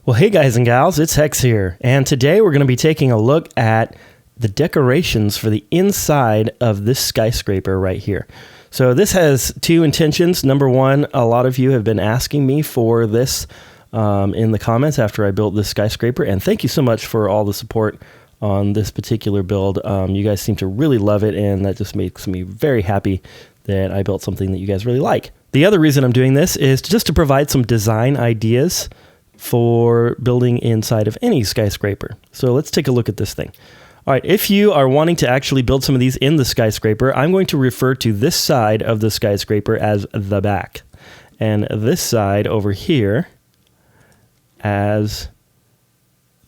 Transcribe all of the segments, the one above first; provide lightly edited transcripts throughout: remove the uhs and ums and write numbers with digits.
Well, hey guys and gals, it's Hex here, and today we're going to be taking a look at the decorations for the inside of this skyscraper right here. So this has two intentions. Number one, a lot of you have been asking me for this in the comments after I built this skyscraper, and thank you so much for all the support on this particular build. You guys seem to really love it, and that just makes me very happy that I built something that you guys really like. The other reason I'm doing this is just to provide some design ideas for building inside of any skyscraper. So let's take a look at this thing. All right, if you are wanting to actually build some of these in the skyscraper, I'm going to refer to this side of the skyscraper as the back, and this side over here as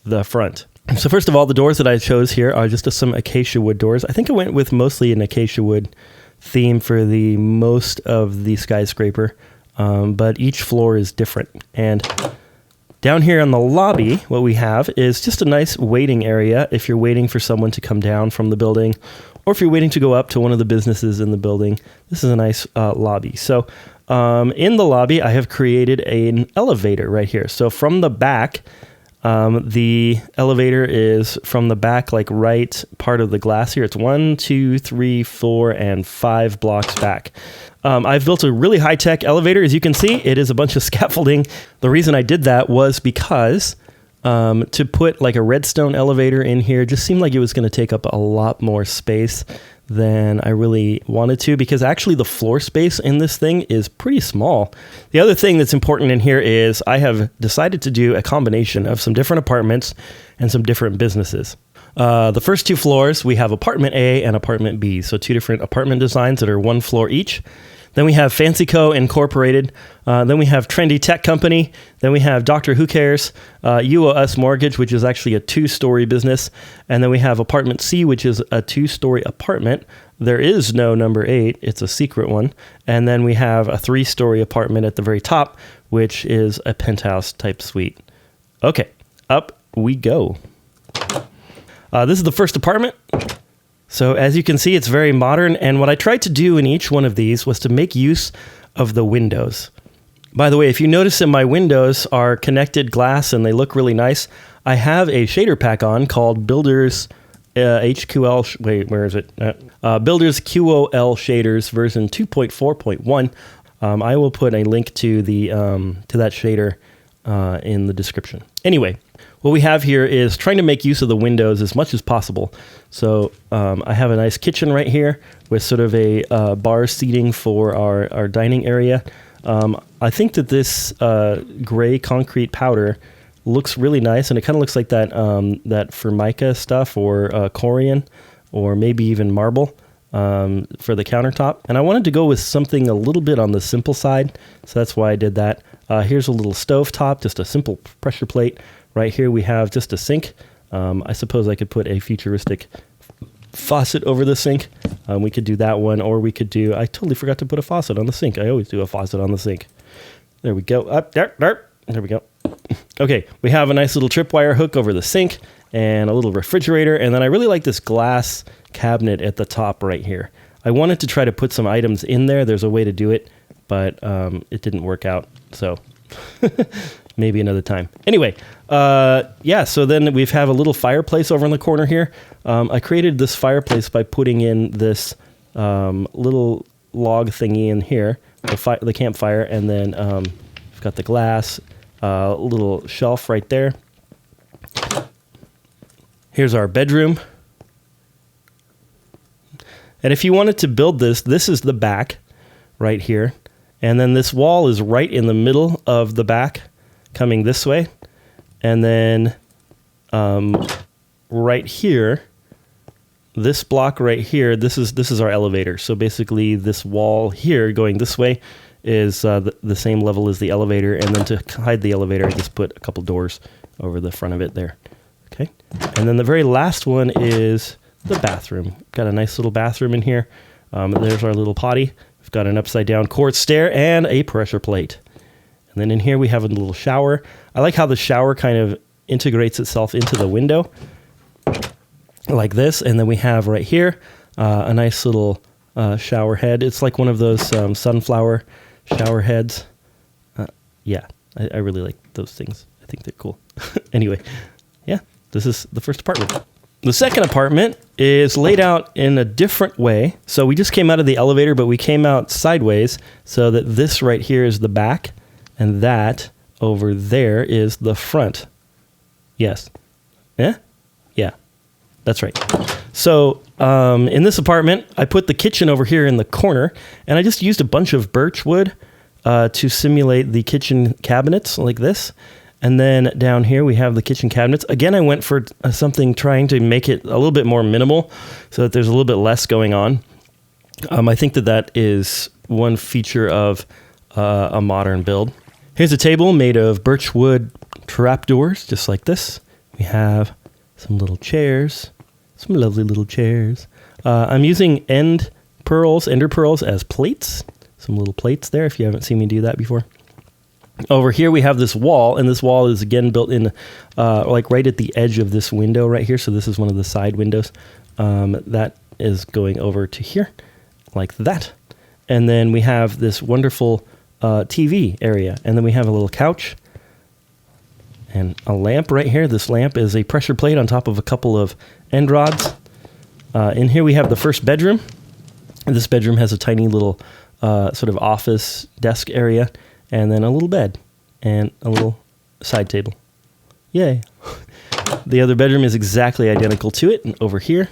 the front. So first of all, the doors that I chose here are just some acacia wood doors. I think I went with mostly an acacia wood theme for the most of the skyscraper, but each floor is different. And down here in the lobby, what we have is just a nice waiting area if you're waiting for someone to come down from the building, or if you're waiting to go up to one of the businesses in the building. This is a nice lobby. So in the lobby, I have created an elevator right here. So from the back, the elevator is from the back, like right part of the glass here. It's 1, 2, 3, 4, and 5 blocks back. I've built a really high-tech elevator. As you can see, it is a bunch of scaffolding. The reason I did that was because to put like a redstone elevator in here just seemed like it was going to take up a lot more space than I really wanted to, because actually the floor space in this thing is pretty small. The other thing that's important in here is I have decided to do a combination of some different apartments and some different businesses. The first two floors, we have apartment A and apartment B. So two different apartment designs that are one floor each. Then we have Fancy Co. Incorporated. Then we have Trendy Tech Company. Then we have Dr. Who Cares, UOS Mortgage, which is actually a 2-story business. And then we have Apartment C, which is a 2-story apartment. There is no number 8. It's a secret one. And then we have a 3-story apartment at the very top, which is a penthouse type suite. Okay, up we go. This is the first apartment. So as you can see, it's very modern, and what I tried to do in each one of these was to make use of the windows. By the way, if you notice that my windows are connected glass and they look really nice, I have a shader pack on called Builders HQL, where is it? Builders QOL Shaders version 2.4.1. I will put a link to the to that shader in the description. Anyway, what we have here is trying to make use of the windows as much as possible. So I have a nice kitchen right here with sort of a bar seating for our dining area. I think that this gray concrete powder looks really nice, and it kind of looks like that Formica stuff, or Corian, or maybe even marble for the countertop. And I wanted to go with something a little bit on the simple side, so that's why I did that. Here's a little stove top, just a simple pressure plate. Right here we have just a sink. I suppose I could put a futuristic faucet over the sink. We could do that one, or we could do, I totally forgot to put a faucet on the sink. I always do a faucet on the sink. There we go. Up there. There we go. Okay, we have a nice little tripwire hook over the sink and a little refrigerator. And then I really like this glass cabinet at the top right here. I wanted to try to put some items in there. There's a way to do it, but it didn't work out. So maybe another time. Anyway, yeah, so then we have a little fireplace over in the corner here. I created this fireplace by putting in this little log thingy in here, the campfire, and then we've got the glass, little shelf right there. Here's our bedroom. And if you wanted to build this, this is the back right here. And then this wall is right in the middle of the back, coming this way. And then right here, this block right here, this is our elevator. So basically this wall here going this way is the same level as the elevator. And then to hide the elevator, I just put a couple doors over the front of it there. Okay. And then the very last one is the bathroom. Got a nice little bathroom in here. There's our little potty. We've got an upside down quartz stair and a pressure plate. And then in here we have a little shower. I like how the shower kind of integrates itself into the window like this. And then we have right here a nice little shower head. It's like one of those sunflower shower heads. Yeah, I really like those things. I think they're cool. Anyway, yeah, this is the first apartment. The second apartment is laid out in a different way. So we just came out of the elevator, but we came out sideways so that this right here is the back and that over there is the front. Yes. Yeah? Yeah. That's right. So in this apartment, I put the kitchen over here in the corner, and I just used a bunch of birch wood to simulate the kitchen cabinets like this. And then down here we have the kitchen cabinets. Again, I went for something trying to make it a little bit more minimal so that there's a little bit less going on. I think that is one feature of a modern build. Here's a table made of birch wood trapdoors, just like this. We have some little chairs, some lovely little chairs. I'm using ender pearls as plates. Some little plates there if you haven't seen me do that before. Over here we have this wall, and this wall is again built in like right at the edge of this window right here. So this is one of the side windows. That is going over to here like that. And then we have this wonderful TV area. And then we have a little couch and a lamp right here. This lamp is a pressure plate on top of a couple of end rods. In here we have the first bedroom. And this bedroom has a tiny little sort of office desk area. And then a little bed and a little side table. Yay. The other bedroom is exactly identical to it. And over here,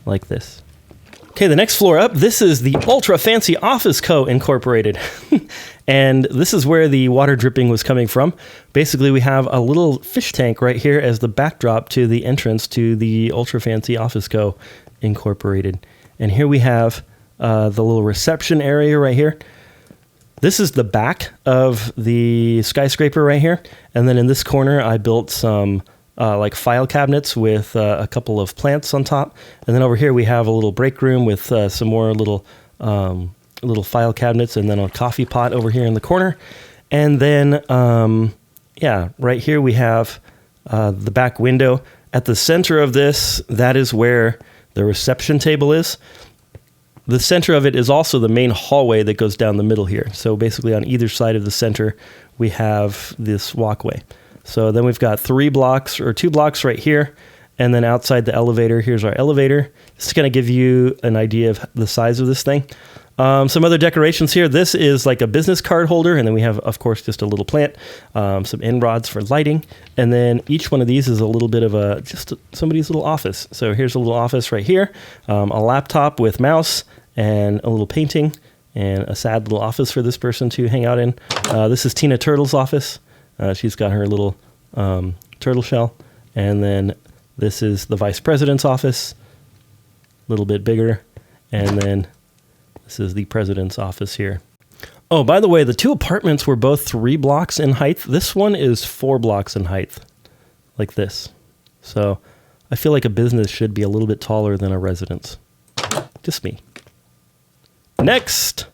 like this. Okay, the next floor up, this is the Ultra Fancy Office Co. Incorporated. And this is where the water dripping was coming from. Basically, we have a little fish tank right here as the backdrop to the entrance to the Ultra Fancy Office Co. Incorporated. And here we have the little reception area right here. This is the back of the skyscraper right here. And then in this corner, I built some like file cabinets with a couple of plants on top. And then over here, we have a little break room with some more little file cabinets and then a coffee pot over here in the corner. And then, yeah, right here we have the back window. At the center of this, that is where the reception table is. The center of it is also the main hallway that goes down the middle here. So basically on either side of the center, we have this walkway. So then we've got 2 blocks right here. And then outside the elevator, here's our elevator. This is going to give you an idea of the size of this thing. Some other decorations here. This is like a business card holder. And then we have, of course, just a little plant, some end rods for lighting. And then each one of these is a little bit of just somebody's little office. So here's a little office right here, a laptop with mouse and a little painting and a sad little office for this person to hang out in. This is Tina Turtle's office. She's got her little turtle shell. And then this is the vice president's office, a little bit bigger. And then this is the president's office here. Oh, by the way, the 2 apartments were both 3 blocks in height. This one is 4 blocks in height, like this. So I feel like a business should be a little bit taller than a residence. Just me. Next,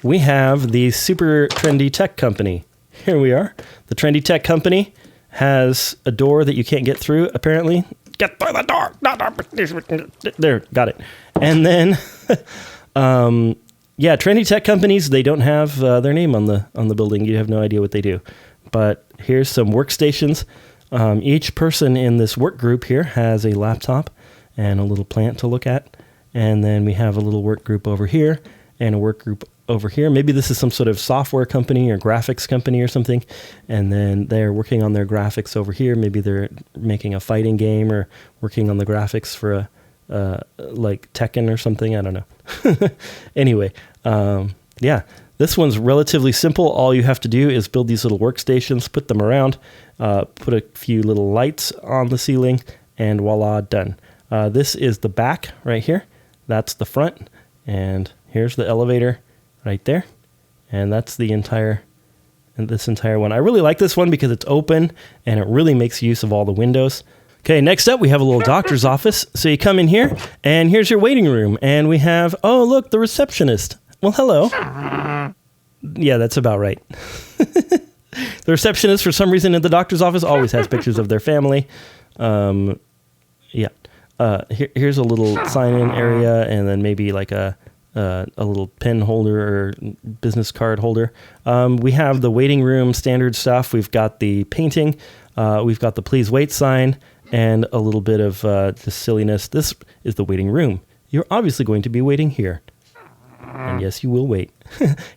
we have the super trendy tech company. Here we are. The trendy tech company has a door that you can't get through, apparently. Get through the door! There, got it. And then, yeah, trendy tech companies, they don't have their name on the building. You have no idea what they do. But here's some workstations. Each person in this work group here has a laptop and a little plant to look at. And then we have a little work group over here and a work group over here. Maybe this is some sort of software company or graphics company or something. And then they're working on their graphics over here. Maybe they're making a fighting game or working on the graphics for like Tekken or something. I don't know. Anyway, yeah, this one's relatively simple. All you have to do is build these little workstations, put them around, put a few little lights on the ceiling, and voila, done. This is the back right here. That's the front. And here's the elevator right there. And that's this entire one. I really like this one because it's open and it really makes use of all the windows. Okay, next up we have a little doctor's office. So you come in here and here's your waiting room. And we have, oh, look, the receptionist. Well, hello. Yeah, that's about right. The receptionist, for some reason, at the doctor's office always has pictures of their family. Yeah. Here's a little sign-in area, and then maybe like a a little pen holder or business card holder. We have the waiting room standard stuff. We've got the painting. We've got the please wait sign and a little bit of just silliness. This is the waiting room. You're obviously going to be waiting here. And yes, you will wait.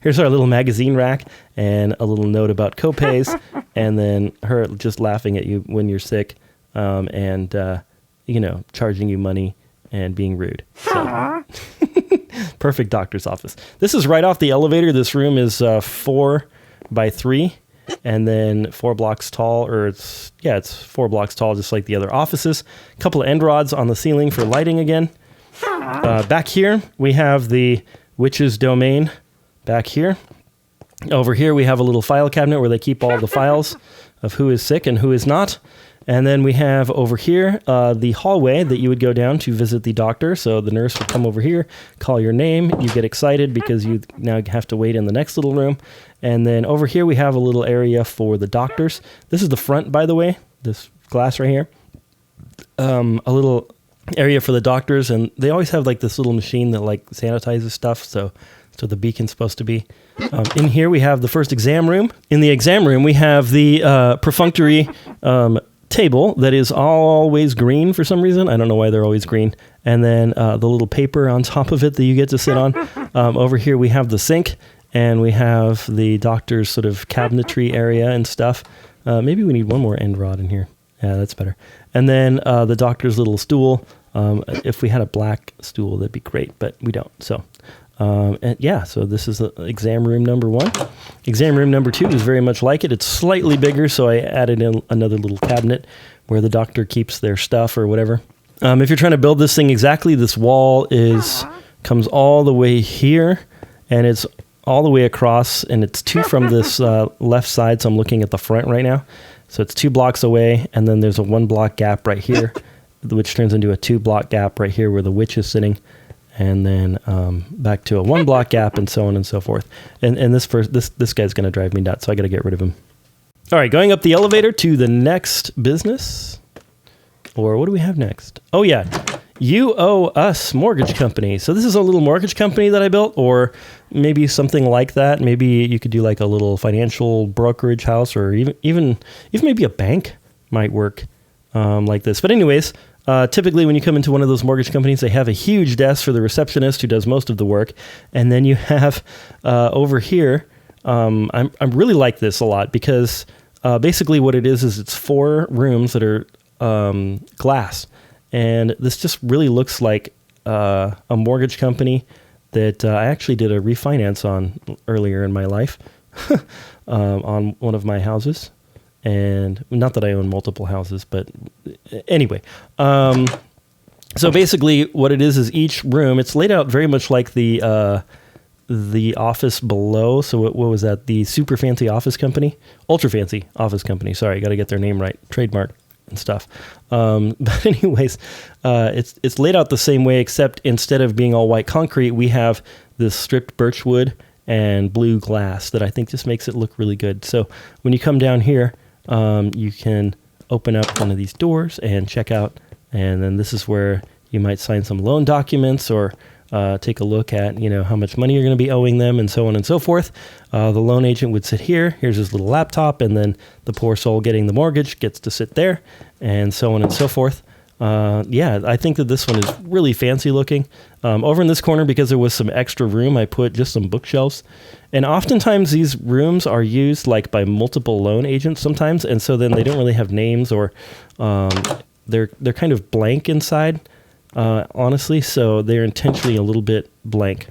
Here's our little magazine rack and a little note about copays, and then her just laughing at you when you're sick, and charging you money and being rude. So. Perfect doctor's office. This is right off the elevator. This room is 4 by 3, and then 4 blocks tall, or it's 4 blocks tall, just like the other offices. A couple of end rods on the ceiling for lighting again. Back here, we have the witch's domain back here. Over here, we have a little file cabinet where they keep all the files of who is sick and who is not. And then we have over here the hallway that you would go down to visit the doctor. So the nurse would come over here, call your name. You get excited because you now have to wait in the next little room. And then over here, we have a little area for the doctors. This is the front, by the way, this glass right here. A little area for the doctors. And they always have like this little machine that like sanitizes stuff. So the beacon's supposed to be. In here, we have the first exam room. In the exam room, we have the perfunctory table that is always green for some reason. I don't know why they're always green. And then the little paper on top of it that you get to sit on. Over here, we have the sink, and we have the doctor's sort of cabinetry area and stuff. Maybe we need one more end rod in here. Yeah, that's better. And then the doctor's little stool. If we had a black stool, that'd be great, but we don't. So this is exam room number 1. Exam room number 2 is very much like it. It's slightly bigger, so I added in another little cabinet where the doctor keeps their stuff or whatever. If you're trying to build this thing exactly, this wall comes all the way here, and it's all the way across, and it's 2 from this left side, so I'm looking at the front right now. So it's 2 blocks away, and then there's a 1 block gap right here, which turns into a 2 block gap right here where the witch is sitting. And then back to a 1 block gap, and so on and so forth. And this guy's going to drive me nuts, so I got to get rid of him. All right, going up the elevator to the next business. Or what do we have next? Oh, yeah. You Owe Us Mortgage Company. So this is a little mortgage company that I built, or maybe something like that. Maybe you could do like a little financial brokerage house, or even maybe a bank might work like this. But anyways... typically, when you come into one of those mortgage companies, they have a huge desk for the receptionist who does most of the work. And then you have over here, I really like this a lot because basically what it is it's 4 rooms that are glass. And this just really looks like a mortgage company that I actually did a refinance on earlier in my life on one of my houses. And not that I own multiple houses, but anyway. So basically what it is each room, it's laid out very much like the office below. So what was that? The super fancy office company? Ultra fancy office company. Sorry, got to get their name right. Trademark and stuff. But anyways, it's laid out the same way, except instead of being all white concrete, we have this stripped birch wood and blue glass that I think just makes it look really good. So when you come down here, you can open up one of these doors and check out, and then this is where you might sign some loan documents or take a look at, how much money you're going to be owing them and so on and so forth. The loan agent would sit here. Here's his little laptop, and then the poor soul getting the mortgage gets to sit there, and so on and so forth. I think that this one is really fancy looking. Over in this corner, because there was some extra room, I put just some bookshelves. And oftentimes these rooms are used like by multiple loan agents sometimes. And so then they don't really have names, or they're kind of blank inside, honestly. So they're intentionally a little bit blank.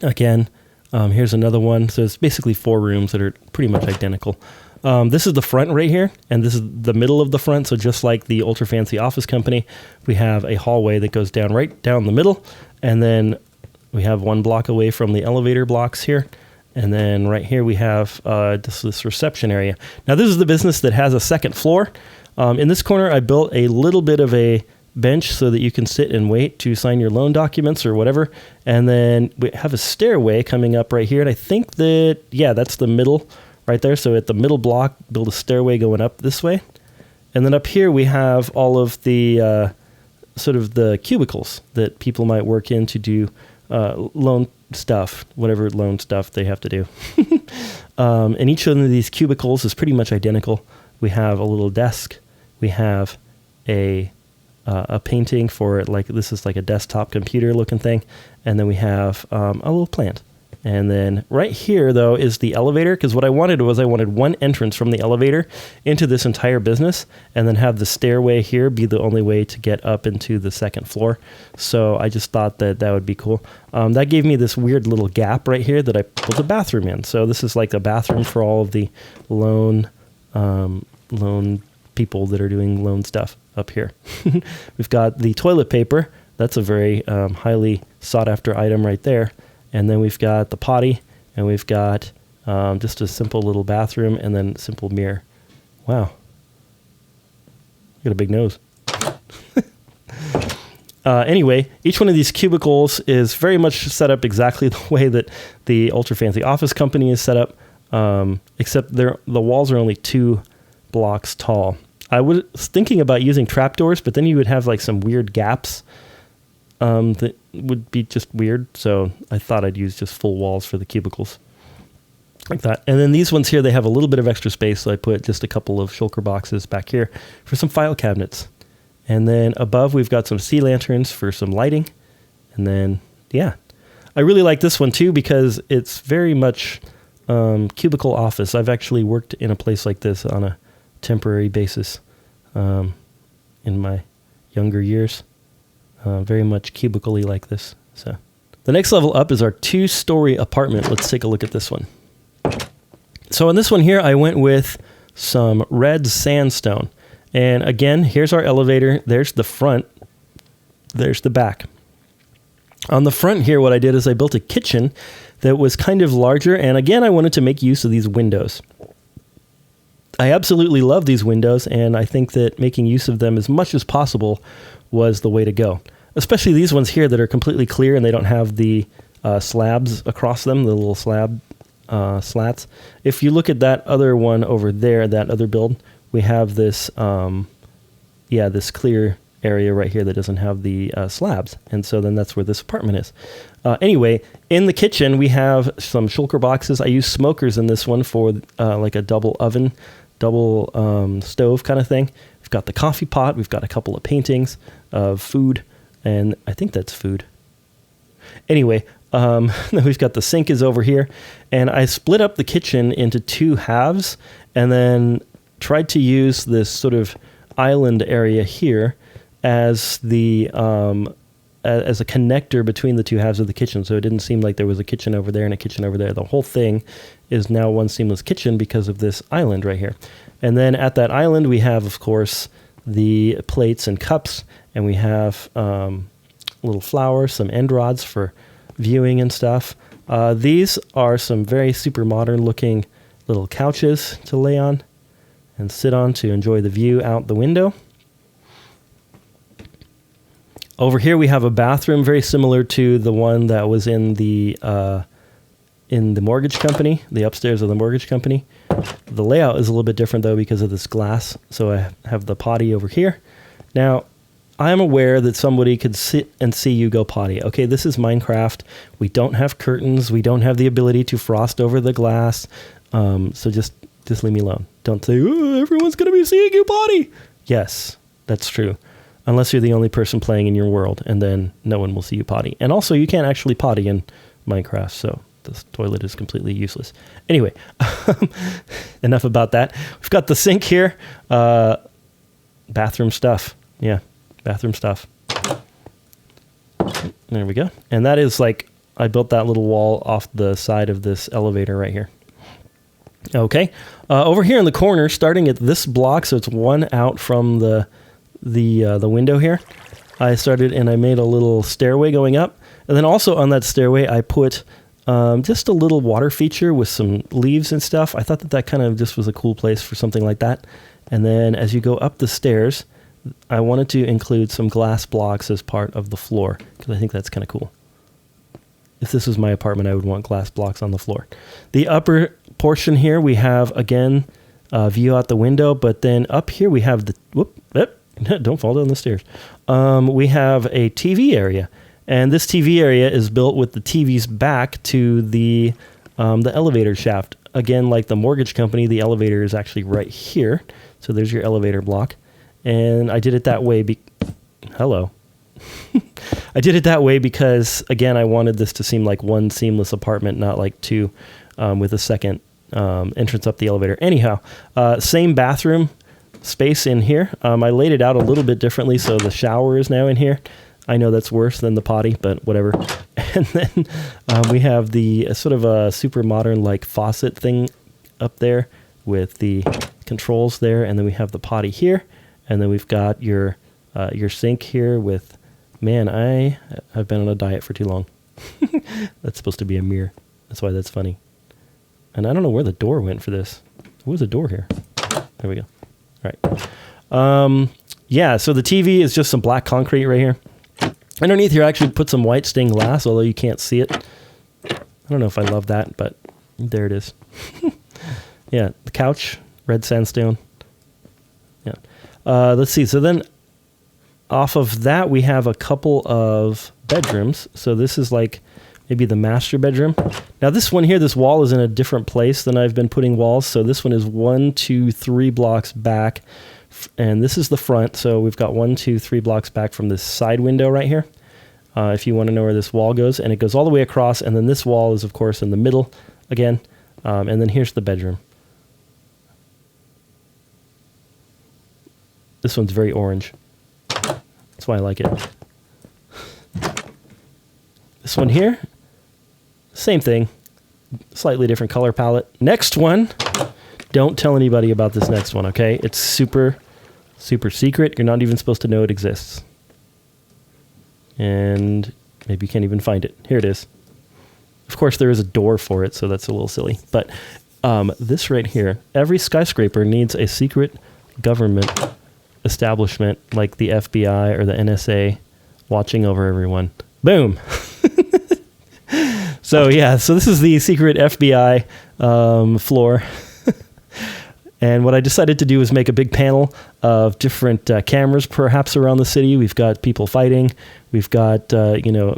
Again, here's another one. So it's basically 4 rooms that are pretty much identical. This is the front right here, and this is the middle of the front. So just like the ultra fancy office company, we have a hallway that goes down right down the middle, and then we have 1 block away from the elevator blocks here. And then right here we have this reception area. Now this is the business that has a second floor. In this corner, I built a little bit of a bench so that you can sit and wait to sign your loan documents or whatever. And then we have a stairway coming up right here. And I think that, that's the middle right there. So at the middle block, build a stairway going up this way. And then up here we have all of the sort of the cubicles that people might work in to do loan stuff, whatever loan stuff they have to do. And each one of these cubicles is pretty much identical. We have a little desk. We have a painting for it, like this is like a desktop computer looking thing. And then we have a little plant. And then right here, though, is the elevator, because what I wanted was I wanted one entrance from the elevator into this entire business, and then have the stairway here be the only way to get up into the second floor. So I just thought that that would be cool. That gave me this weird little gap right here that I put the bathroom in. So this is like a bathroom for all of the loan people that are doing loan stuff up here. We've got the toilet paper. That's a very highly sought after item right there. And then we've got the potty, and we've got just a simple little bathroom, and then a simple mirror. Wow. You got a big nose. Anyway, each one of these cubicles is very much set up exactly the way that the ultra fancy office company is set up, except the walls are only 2 blocks tall. I was thinking about using trapdoors, but then you would have like some weird gaps that would be just weird. So I thought I'd use just full walls for the cubicles like that. And then these ones here, they have a little bit of extra space. So I put just a couple of shulker boxes back here for some file cabinets. And then above, we've got some sea lanterns for some lighting. And then, yeah, I really like this one too, because it's very much cubicle office. I've actually worked in a place like this on a temporary basis in my younger years. Very much cubicle-y like this. So the next level up is our 2-story apartment. Let's take a look at this one. So in this one here, I went with some red sandstone. And again, here's our elevator. There's the front. There's the back. On the front here, what I did is I built a kitchen that was kind of larger. And again, I wanted to make use of these windows. I absolutely love these windows, and I think that making use of them as much as possible was the way to go. Especially these ones here that are completely clear and they don't have the slabs across them, the little slab slats. If you look at that other one over there, that other build, we have this, this clear area right here that doesn't have the slabs. And so then that's where this apartment is. Anyway, in the kitchen, we have some shulker boxes. I use smokers in this one for like a double oven, double stove kind of thing. We've got the coffee pot. We've got a couple of paintings of food, and I think that's food. Anyway, then we've got the sink is over here, and I split up the kitchen into 2 halves, and then tried to use this sort of island area here as the as a connector between the 2 halves of the kitchen, so it didn't seem like there was a kitchen over there and a kitchen over there. The whole thing is now one seamless kitchen because of this island right here. And then at that island, we have, of course, the plates and cups, and we have little flowers, some end rods for viewing and stuff. These are some very super modern looking little couches to lay on and sit on to enjoy the view out the window. Over here we have a bathroom very similar to the one that was in the mortgage company, the upstairs of the mortgage company. The layout is a little bit different though because of this glass. So I have the potty over here. Now, I'm aware that somebody could sit and see you go potty. Okay, this is Minecraft. We don't have curtains. We don't have the ability to frost over the glass. So just leave me alone. Don't say, oh, everyone's going to be seeing you potty. Yes, that's true. Unless you're the only person playing in your world, and then no one will see you potty. And also, you can't actually potty in Minecraft, so this toilet is completely useless. Anyway, enough about that. We've got the sink here. Bathroom stuff. Yeah, bathroom stuff. There we go. And that is like, I built that little wall off the side of this elevator right here. Okay. Over here in the corner, starting at this block, so it's one out from the window here, I started and I made a little stairway going up. And then also on that stairway, I put just a little water feature with some leaves and stuff. I thought that kind of just was a cool place for something like that. And then as you go up the stairs, I wanted to include some glass blocks as part of the floor because I think that's kind of cool. If this was my apartment, I would want glass blocks on the floor. The upper portion here, we have, again, view out the window. But then up here, we have the... Don't fall down the stairs. We have a TV area. And this TV area is built with the TV's back to the elevator shaft. Again, like the mortgage company, the elevator is actually right here. So there's your elevator block. And I did it that way. Hello. I did it that way because, again, I wanted this to seem like one seamless apartment, not like two with a second entrance up the elevator. Anyhow, same bathroom space in here. I laid it out a little bit differently, so the shower is now in here. I know that's worse than the potty, but whatever. And then we have the sort of a super modern like faucet thing up there with the controls there, and then we have the potty here, and then we've got your sink here with. Man, I've been on a diet for too long. That's supposed to be a mirror. That's why that's funny. And I don't know where the door went for this. There was a door here. There we go. All right. Yeah, so the TV is just some black concrete right here. Underneath here, I actually put some white stained glass, although you can't see it. I don't know if I love that, but there it is. Yeah, the couch, red sandstone. Yeah. Let's see. So then off of that, we have a couple of bedrooms. So this is like maybe the master bedroom. Now this one here, this wall is in a different place than I've been putting walls. So this one is 1, 2, 3 blocks back. And this is the front. So we've got 1, 2, 3 blocks back from this side window right here. If you want to know where this wall goes. And it goes all the way across. And then this wall is, of course, in the middle again. And then here's the bedroom. This one's very orange. That's why I like it. This one here, same thing. Slightly different color palette. Next one, don't tell anybody about this next one, okay? It's super, super secret. You're not even supposed to know it exists. And maybe you can't even find it. Here it is. Of course, there is a door for it, so that's a little silly. But this right here, every skyscraper needs a secret government establishment like the FBI or the NSA watching over everyone. Boom. So yeah, so this is the secret FBI floor. And what I decided to do is make a big panel of different cameras perhaps around the city. We've got people fighting. We've got,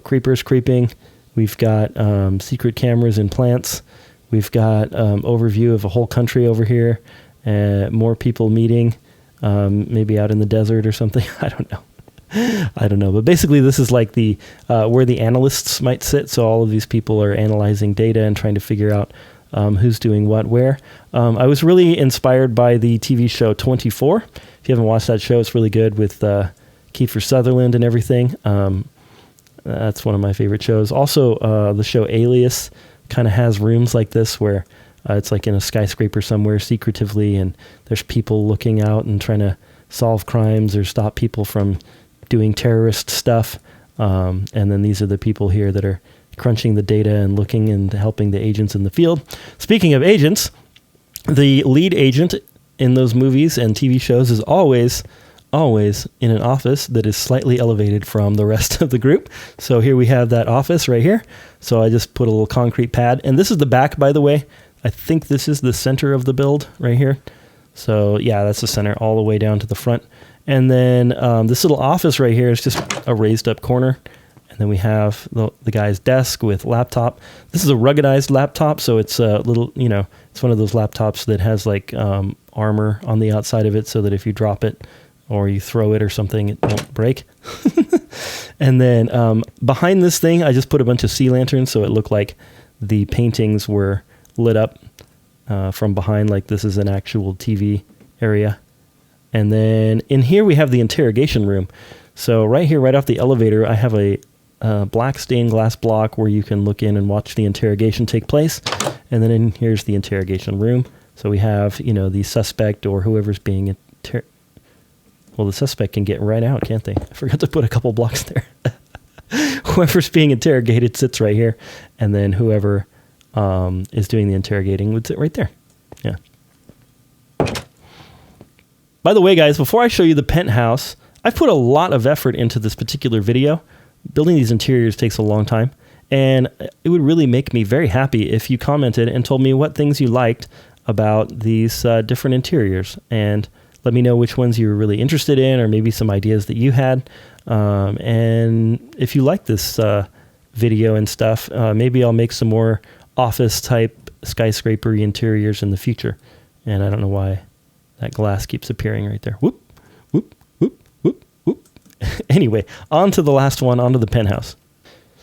creepers creeping. We've got secret cameras in plants. We've got overview of a whole country over here. More people meeting. Maybe out in the desert or something. I don't know. But basically, this is like the where the analysts might sit. So all of these people are analyzing data and trying to figure out who's doing what where. I was really inspired by the TV show 24. If you haven't watched that show, it's really good with Kiefer Sutherland and everything. That's one of my favorite shows. Also, the show Alias kind of has rooms like this where it's like in a skyscraper somewhere secretively, and there's people looking out and trying to solve crimes or stop people from doing terrorist stuff. And then these are the people here that are crunching the data and looking and helping the agents in the field. Speaking of agents, the lead agent in those movies and TV shows is always in an office that is slightly elevated from the rest of the group. So here we have that office right here. So I just put a little concrete pad. And this is the back, by the way. I think this is the center of the build right here. So yeah, that's the center all the way down to the front. And then this little office right here is just a raised up corner. And then we have the guy's desk with laptop. This is a ruggedized laptop. So it's a little, it's one of those laptops that has like armor on the outside of it so that if you drop it or you throw it or something, it won't break. And then behind this thing, I just put a bunch of sea lanterns so it looked like the paintings were lit up from behind, like this is an actual TV area. And then in here we have the interrogation room. So right here, right off the elevator, I have a black stained glass block where you can look in and watch the interrogation take place. And then in here's the interrogation room. So we have, the suspect or whoever's being well, the suspect can get right out, can't they? I forgot to put a couple blocks there. Whoever's being interrogated sits right here, and then whoever is doing the interrogating would sit right there. Yeah. By the way, guys, before I show you the penthouse, I've put a lot of effort into this particular video. Building these interiors takes a long time, and it would really make me very happy if you commented and told me what things you liked about these different interiors, and Let me know which ones you were really interested in, or maybe some ideas that you had. And if you like this video and stuff, maybe I'll make some more office type skyscraper interiors in the future. And I don't know why that glass keeps appearing right there. Whoop, whoop, whoop, whoop, whoop. Anyway, on to the last one, onto the penthouse.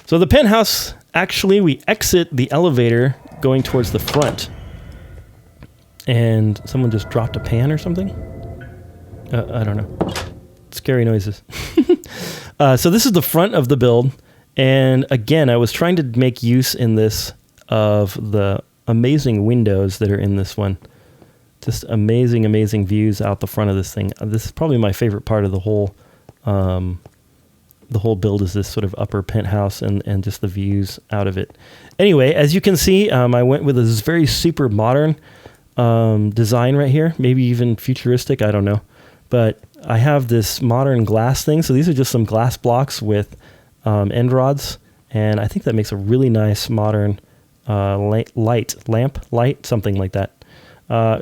So the penthouse, actually, we exit the elevator going towards the front. And someone just dropped a pan or something? I don't know. Scary noises. So this is the front of the build. And again, I was trying to make use in this of the amazing windows that are in this one. Just amazing, amazing views out the front of this thing. This is probably my favorite part of the whole build, is this sort of upper penthouse and just the views out of it. Anyway, as you can see, I went with this very super modern design right here, maybe even futuristic, I don't know. But I have this modern glass thing. So these are just some glass blocks with end rods. And I think that makes a really nice modern lamp light, something like that.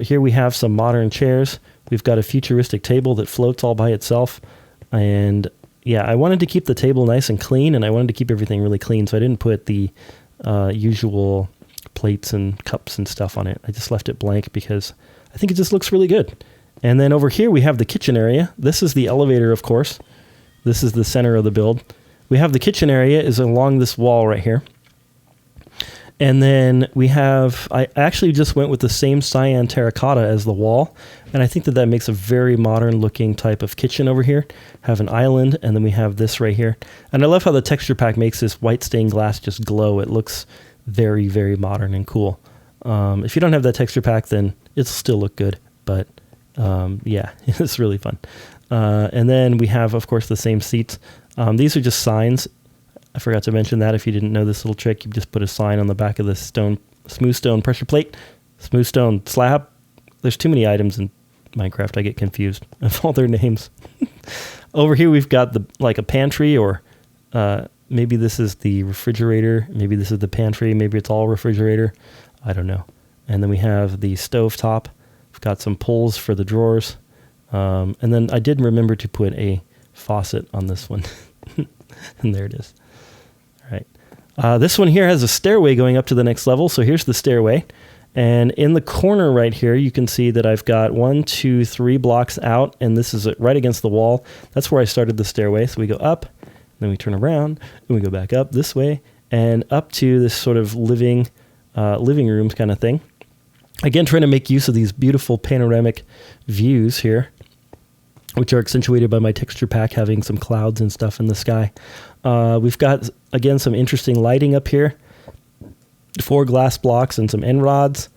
Here we have some modern chairs. We've got a futuristic table that floats all by itself. And yeah, I wanted to keep the table nice and clean, and I wanted to keep everything really clean. So I didn't put the usual plates and cups and stuff on it. I just left it blank because I think it just looks really good. And then over here we have the kitchen area. This is the elevator, of course. This is the center of the build. We have the kitchen area is along this wall right here. And then we have, I actually just went with the same cyan terracotta as the wall. And I think that makes a very modern looking type of kitchen over here. Have an island, and then we have this right here. And I love how the texture pack makes this white stained glass just glow. It looks very, very modern and cool. If you don't have that texture pack, then it'll still look good. But yeah, it's really fun. And then we have, of course, the same seats. These are just signs. I forgot to mention that. If you didn't know this little trick, you just put a sign on the back of the smooth stone pressure plate, smooth stone slab. There's too many items in Minecraft. I get confused of all their names. Over here, we've got like a pantry, or maybe this is the refrigerator. Maybe this is the pantry. Maybe it's all refrigerator. I don't know. And then we have the stove top. We've got some pulls for the drawers. And then I did remember to put a faucet on this one. And there it is. All right. This one here has a stairway going up to the next level. So here's the stairway. And in the corner right here, you can see that I've got 1, 2, 3 blocks out. And this is right against the wall. That's where I started the stairway. So we go up, then we turn around, and we go back up this way and up to this sort of living rooms kind of thing. Again, trying to make use of these beautiful panoramic views here, which are accentuated by my texture pack having some clouds and stuff in the sky. We've got, again, some interesting lighting up here. 4 glass blocks and some end rods.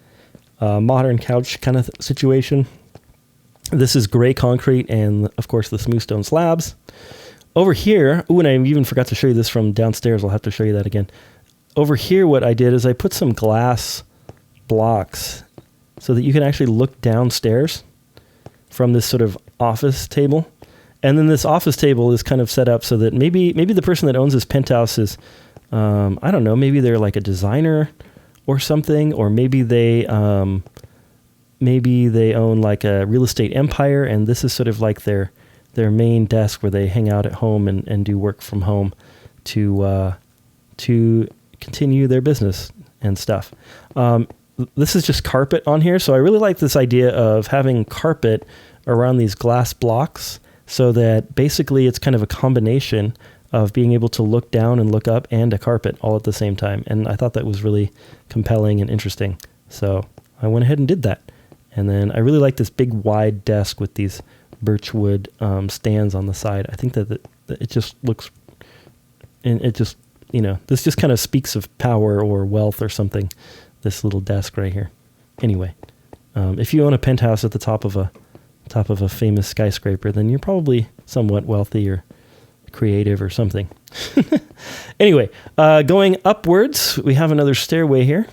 Modern couch kind of situation. This is gray concrete and, of course, the smooth stone slabs. Over here, and I even forgot to show you this from downstairs. I'll have to show you that again. Over here, what I did is I put some glass blocks so that you can actually look downstairs from this sort of office table. And then this office table is kind of set up so that maybe the person that owns this penthouse is, I don't know, maybe they're like a designer or something, or maybe they own like a real estate empire, and this is sort of like their main desk where they hang out at home and do work from home to continue their business and stuff. This is just carpet on here. So I really like this idea of having carpet around these glass blocks so that basically it's kind of a combination of being able to look down and look up and a carpet all at the same time. And I thought that was really compelling and interesting. So I went ahead and did that. And then I really like this big wide desk with these birchwood stands on the side. I think that it just looks, and it just, this just kind of speaks of power or wealth or something. This little desk right here. Anyway, if you own a penthouse at the top of a famous skyscraper, then you're probably somewhat wealthy or creative or something. Anyway, going upwards, we have another stairway here,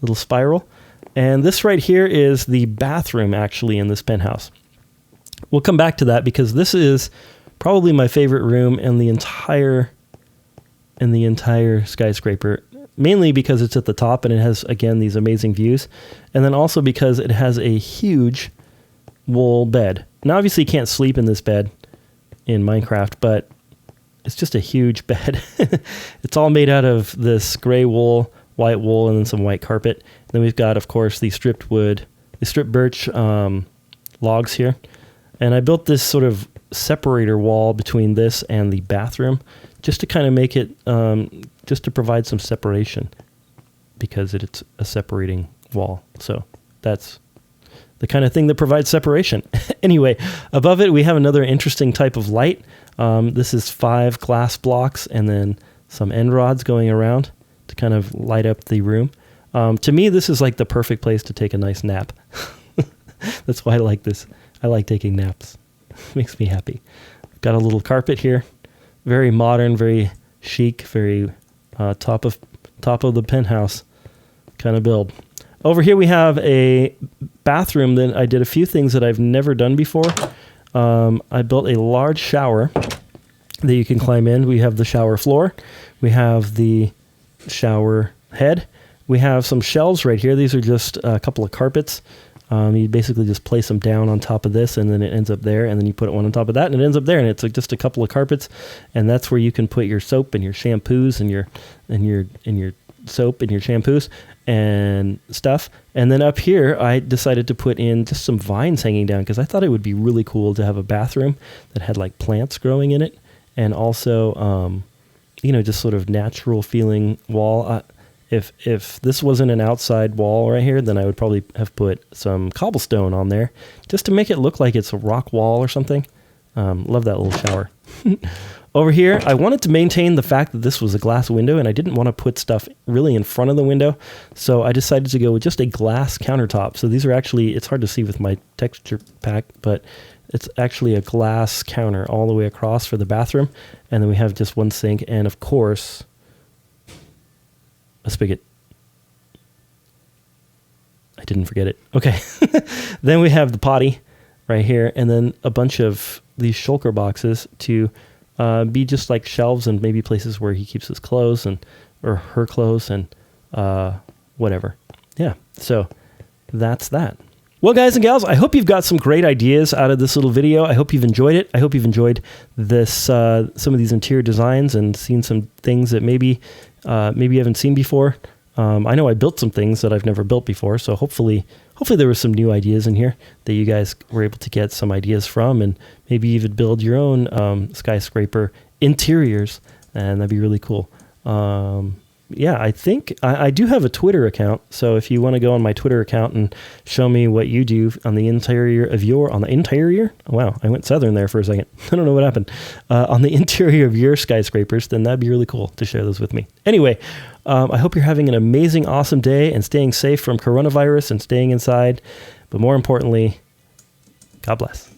little spiral. And this right here is the bathroom actually in this penthouse. We'll come back to that because this is probably my favorite room in the entire skyscraper. Mainly because it's at the top and it has, again, these amazing views. And then also because it has a huge wool bed. Now, obviously, you can't sleep in this bed in Minecraft, but it's just a huge bed. It's all made out of this gray wool, white wool, and then some white carpet. And then we've got, of course, the stripped birch logs here. And I built this sort of separator wall between this and the bathroom just to kind of make it, just to provide some separation because it's a separating wall. So that's the kind of thing that provides separation. Anyway, above it, we have another interesting type of light. This is 5 glass blocks and then some end rods going around to kind of light up the room. To me, this is like the perfect place to take a nice nap. That's why I like this. I like taking naps. Makes me happy. Got a little carpet here. Very modern, very chic, very top of the penthouse kind of build. Over here we have a bathroom that I did a few things that I've never done before. I built a large shower that you can climb in. We have the shower floor. We have the shower head. We have some shelves right here. These are just a couple of carpets. You basically just place them down on top of this, and then it ends up there, and then you put one on top of that, and it ends up there, and it's like just a couple of carpets, and that's where you can put your soap and your shampoos and your soap and your shampoos and stuff. And then up here, I decided to put in just some vines hanging down because I thought it would be really cool to have a bathroom that had like plants growing in it, and also, just sort of natural feeling wall. If this wasn't an outside wall right here, then I would probably have put some cobblestone on there just to make it look like it's a rock wall or something. Love that little shower. Over here, I wanted to maintain the fact that this was a glass window, and I didn't want to put stuff really in front of the window, so I decided to go with just a glass countertop. So these are actually, it's hard to see with my texture pack, but it's actually a glass counter all the way across for the bathroom, and then we have just one sink, and of course, a spigot. I didn't forget it. Okay. Then we have the potty right here, and then a bunch of these shulker boxes to be just like shelves and maybe places where he keeps his clothes or her clothes and whatever. Yeah. So that's that. Well, guys and gals, I hope you've got some great ideas out of this little video. I hope you've enjoyed it. I hope you've enjoyed this, some of these interior designs and seen some things that maybe you haven't seen before. I know I built some things that I've never built before, so hopefully there were some new ideas in here that you guys were able to get some ideas from, and maybe even build your own skyscraper interiors, and that'd be really cool. Yeah, I think I do have a Twitter account, so if you want to go on my Twitter account and show me what you do on the interior of interior? Wow, I went southern there for a second. I don't know what happened. On the interior of your skyscrapers, then that'd be really cool to share those with me. Anyway, I hope you're having an amazing, awesome day and staying safe from coronavirus and staying inside. But more importantly, God bless.